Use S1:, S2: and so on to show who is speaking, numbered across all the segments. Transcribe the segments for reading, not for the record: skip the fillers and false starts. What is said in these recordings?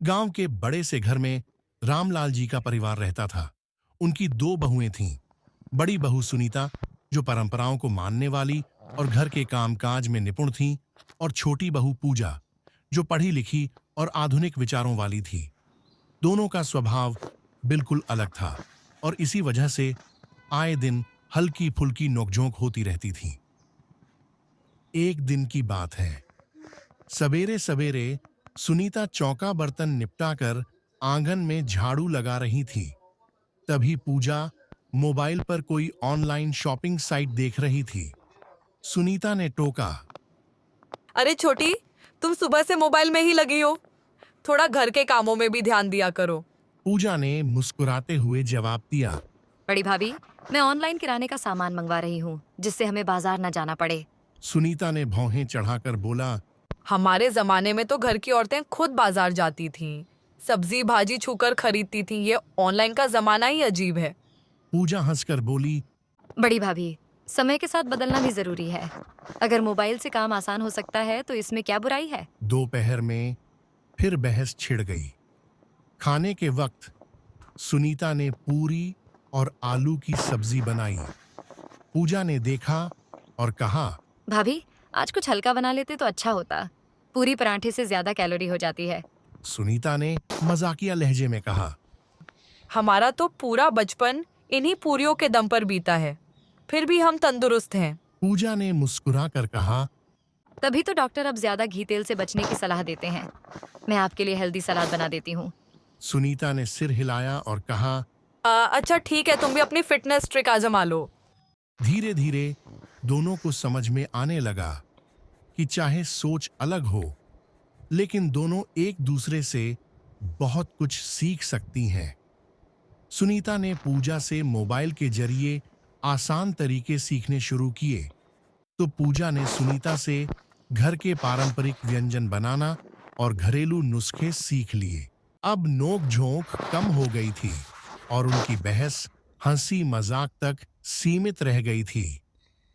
S1: गांव के बड़े से घर में रामलाल जी का परिवार रहता था। उनकी दो बहुएं थीं। बड़ी बहू सुनीता, जो परंपराओं को मानने वाली और घर के कामकाज में निपुण थीं, और छोटी बहू पूजा, जो पढ़ी लिखी और आधुनिक विचारों वाली थी। दोनों का स्वभाव बिल्कुल अलग था और इसी वजह से आए दिन हल्की फुल्की नोकझोंक होती रहती थी। एक दिन की बात है। सवेरे सवेरे सुनीता चौका बर्तन निपटाकर आंगन में झाड़ू लगा रही थी। तभी पूजा मोबाइल पर कोई ऑनलाइन शॉपिंग साइट देख रही थी। सुनीता ने टोका,
S2: अरे छोटी, तुम सुबह से मोबाइल में ही लगी हो। थोड़ा घर के कामों में भी ध्यान दिया करो।
S1: पूजा ने मुस्कुराते हुए जवाब दिया।
S3: बड़ी भाभी, मैं ऑनलाइन किराने का सामान मंगवा रही हूँ, जिससे हमें बाजार न जाना पड़े।
S1: सुनीता ने भौहें चढ़ाकर बोला,
S2: हमारे जमाने में तो घर की औरतें खुद बाजार जाती थीं, सब्जी भाजी छूकर खरीदती थीं। ये ऑनलाइन का जमाना ही अजीब है।
S1: पूजा हंसकर बोली,
S3: बड़ी भाभी, समय के साथ बदलना भी जरूरी है। अगर मोबाइल से काम आसान हो सकता है तो इसमें क्या बुराई है।
S1: दोपहर में फिर बहस छिड़ गई। खाने के वक्त सुनीता ने पूरी और आलू की सब्जी बनाई। पूजा ने देखा और कहा,
S3: भाभी, आज कुछ हल्का बना लेते तो अच्छा होता। पूरी पराठे से ज्यादा कैलोरी हो जाती है।
S1: सुनीता ने मजाकिया लहजे में कहा।
S2: हमारा तो पूरा बचपन इन्हीं पूरियों के दम पर बीता है, फिर भी हम तंदुरुस्त हैं।
S1: पूजा ने मुस्कुराकर कहा,
S3: तभी तो डॉक्टर अब ज्यादा घी तेल से बचने की सलाह देते हैं। मैं आपके लिए हेल्दी सलाद बना देती हूँ।
S1: सुनीता ने सिर हिलाया और कहा,
S2: अच्छा ठीक है, तुम भी अपनी फिटनेस ट्रिक आजमा लो।
S1: धीरे धीरे दोनों को समझ में आने लगा कि चाहे सोच अलग हो, लेकिन दोनों एक दूसरे से बहुत कुछ सीख सकती हैं। सुनीता ने पूजा से मोबाइल के जरिए आसान तरीके सीखने शुरू किए, तो पूजा ने सुनीता से घर के पारंपरिक व्यंजन बनाना और घरेलू नुस्खे सीख लिए। अब नोक झोंक कम हो गई थी और उनकी बहस हंसी मजाक तक सीमित रह गई थी।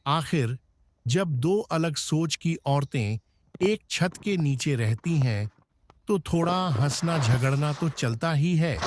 S1: आखिर जब दो अलग सोच की औरतें एक छत के नीचे रहती हैं, तो थोड़ा हंसना झगड़ना तो चलता ही है।